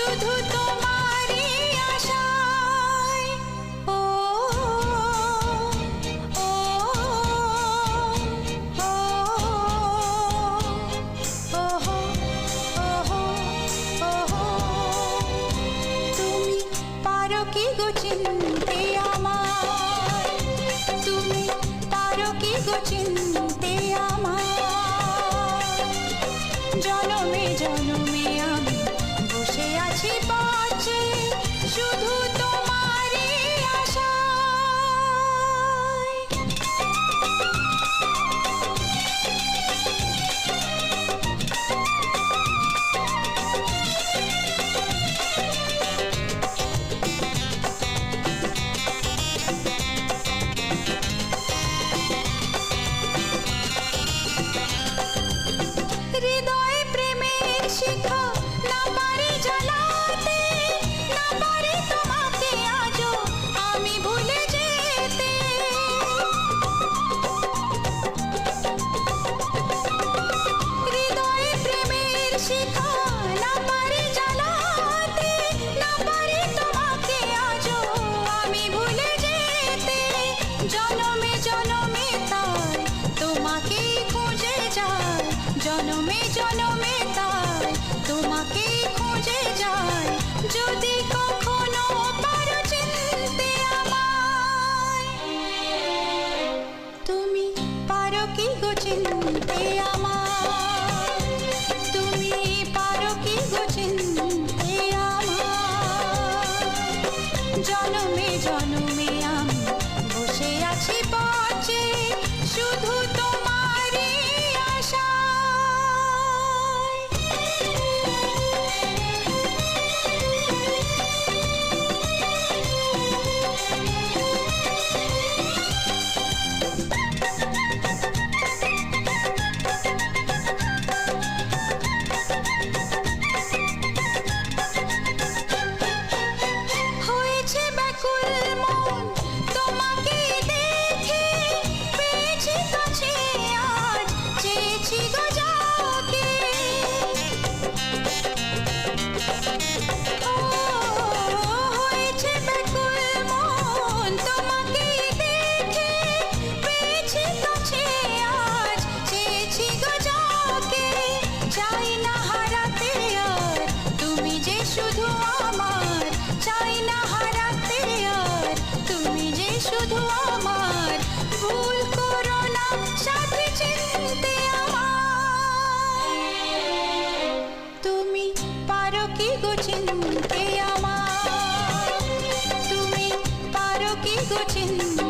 শুধু তোমারই আশায়। ও ও ও ওহো ওহো ওহো তুমি পারো কি গো চিনতে আমায়, তুমি পারো কি গো চিনতে আমায়। জনমে জনমে আমি বসে আছি পথে শুধু তোমারই আশায়। হৃদয়ে প্রেমের শিখা না পারি জ্বালাতে, না পারি তোমাকে আজও আমি ভুলে যেতে। হৃদয়ে প্রেমের শিখা না পারি জ্বালাতে, না পারি তোমাকে আজও আমি ভুলে যেতে। জনমে জনমে তাই তোমাকে খুঁজে যায়, জনমে জনমে তাই তোমাকে খুঁজে যায়। যদি কখনো পারো চিনতে আমায়, তুমি পারো কি গো চিনতে আমায়, তুমি পারো কি গো চিনতে আমায়। জনমে জনমে আমি বসে আছি পথে শুধু তোমারই আশায়। হয়েছে ব্যাকুল মন তোমাকে দেখে, পেয়েছি কাছে আজ চেয়েছি গো যাকে। ও হয়েছে ব্যাকুল মন তোমাকে দেখে, পেয়েছি কাছে আজ চেয়েছি গো যাকে। চাই না হারাতে আর তুমি যে শুধু আমার, চাই না হারাতে আর তুমি যে শুধু আমার। ভুল করো না সাথে চিনতে আমায়, তুমি পারো কি গো চিনতে আমায়, তুমি পারো কি গো চিনতে